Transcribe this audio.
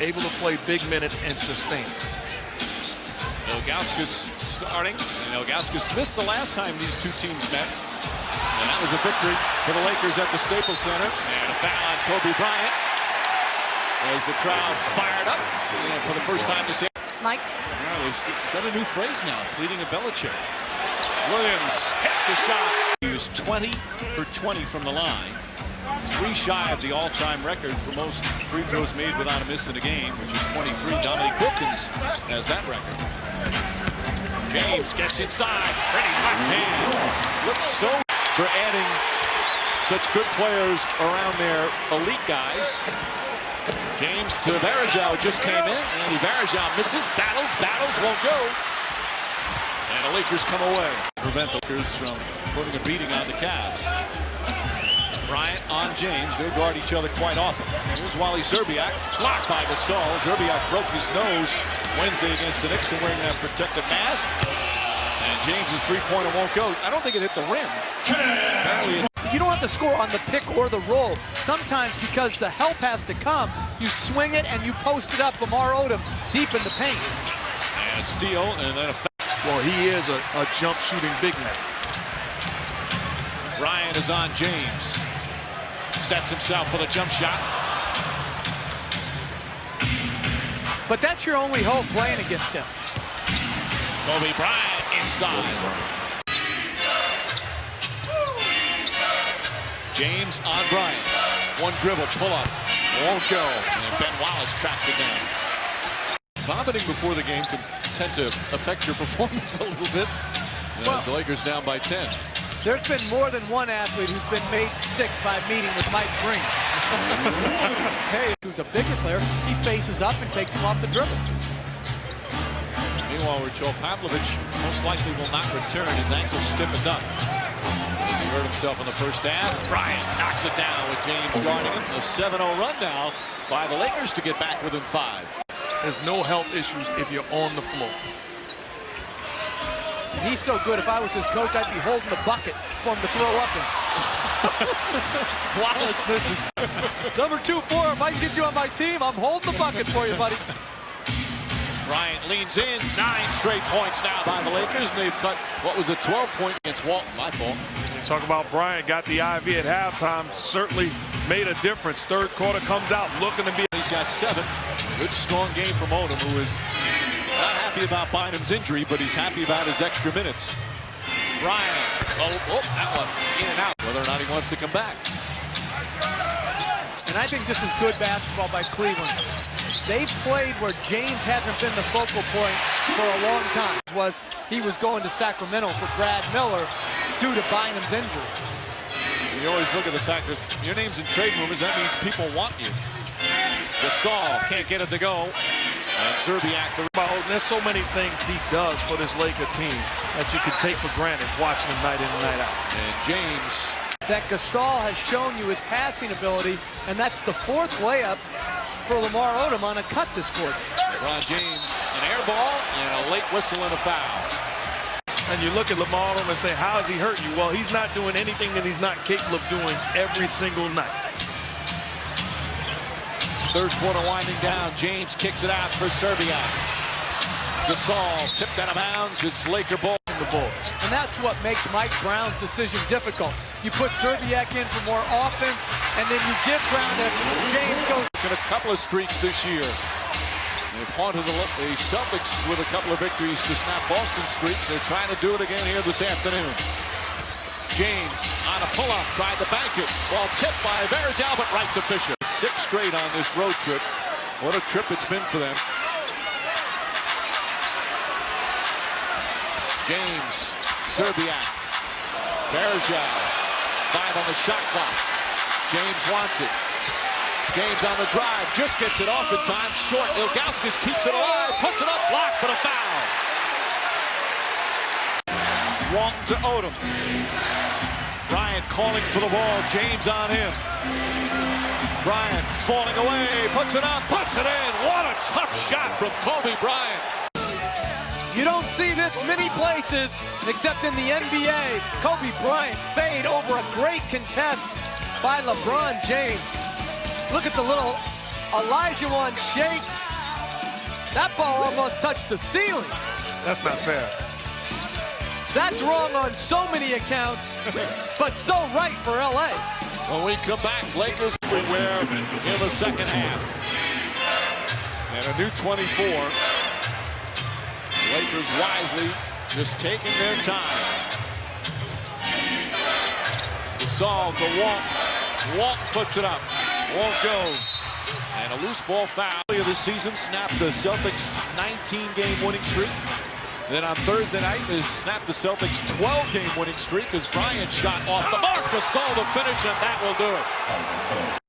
able to play big minutes and sustain it. Ilgauskas starting, and Ilgauskas missed the last time these two teams met. And that was a victory for the Lakers at the Staples Center. And a foul on Kobe Bryant as the crowd fired up for the first time this year. Mike? Well, is that a new phrase now? Bleeding a Belichick. Williams hits the shot. He was 20 for 20 from the line. 3 shy of the all-time record for most free throws made without a miss in a game, which is 23. Dominique Wilkins has that record. James gets inside. Pretty left hand. Looks so for adding such good players around their elite guys. James to Varejao, just came in, and Varejao misses, battles, won't go. And the Lakers come away. Prevent the Lakers from putting a beating on the Cavs. Bryant on James, they guard each other quite often. Here's Wally Szczerbiak, blocked by Gasol. Szczerbiak broke his nose Wednesday against the Knicks and wearing that protective mask. And James's three-pointer won't go. I don't think it hit the rim. Apparently you don't have to score on the pick or the roll. Sometimes because the help has to come, you swing it and you post it up. Lamar Odom deep in the paint. And a steal and then a foul. Well, he is a jump shooting big man. Bryant is on James. Sets himself for the jump shot. But that's your only hope playing against him. Kobe Bryant inside. James on Bryant. One dribble, pull up. Won't go. And Ben Wallace tracks it down. Vomiting before the game can tend to affect your performance a little bit. As the Lakers down by 10. There's been more than one athlete who's been made sick by meeting with Mike Green. Hey, who's a bigger player, he faces up and takes him off the dribble. Meanwhile, we're told Pavlovich most likely will not return. His ankle stiffened up. As he hurt himself in the first half. Bryant knocks it down with James guarding him. A 7-0 run now by the Lakers to get back within 5. There's no health issues if you're on the floor. And he's so good, if I was his coach, I'd be holding the bucket for him to throw up in. Wallace misses. Number 2-4, if I can get you on my team, I'm holding the bucket for you, buddy. Bryant leans in. 9 straight points now by the Lakers, and they've cut, what was a 12-point against Walton. My fault. Talk about Bryant got the IV at halftime. Certainly made a difference. Third quarter comes out looking to be. He's got 7. Good, strong game from Odom, who is not happy about Bynum's injury, but he's happy about his extra minutes. Bryant. Oh, that one in and out. Whether or not he wants to come back. And I think this is good basketball by Cleveland. They've played where James hasn't been the focal point for a long time. He was going to Sacramento for Brad Miller due to Bynum's injury. You always look at the fact that if your name's in trade rumors, that means people want you. Gasol can't get it to go. And Szczerbiak. There's so many things he does for this Laker team that you can take for granted watching him night in and night out. And James. That Gasol has shown you his passing ability, and that's the 4th layup for Lamar Odom on a cut this quarter. LeBron James, an air ball and a late whistle and a foul. And you look at Lamar Odom and say, how is he hurting you? Well, he's not doing anything that he's not capable of doing every single night. Third quarter winding down. James kicks it out for Szczerbiak. Gasol tipped out of bounds. It's Laker ball in the Bulls. And that's what makes Mike Brown's decision difficult. You put Szczerbiak in for more offense, and then you give Brown that James goes. In a couple of streaks this year. They've haunted the Celtics with a couple of victories to snap Boston streaks. They're trying to do it again here this afternoon. James on a pull-up, tried to bank it. Ball tipped by Varejao, but right to Fisher. 6 straight on this road trip. What a trip it's been for them. James, Szczerbiak, Varejao, 5 on the shot clock. James wants it. James on the drive, just gets it off in time. Short, Ilgauskas keeps it alive, puts it up, blocked, but a foul. Walton to Odom. Bryant calling for the ball, James on him. Bryant falling away, puts it up, puts it in. What a tough shot from Kobe Bryant. You don't see this many places except in the NBA. Kobe Bryant fade over a great contest by LeBron James. Look at the little Olajuwon shake. That ball almost touched the ceiling. That's not fair. That's wrong on so many accounts, but so right for LA. When we come back, Lakers everywhere in the second half. And a new 24. Lakers wisely just taking their time. Gasol to Walt. Walt puts it up. Won't go. And a loose ball foul. Earlier this season snapped the Celtics' 19-game winning streak. Then on Thursday night, they snapped the Celtics' 12-game winning streak as Bryant shot off the mark. Gasol to finish, and that will do it.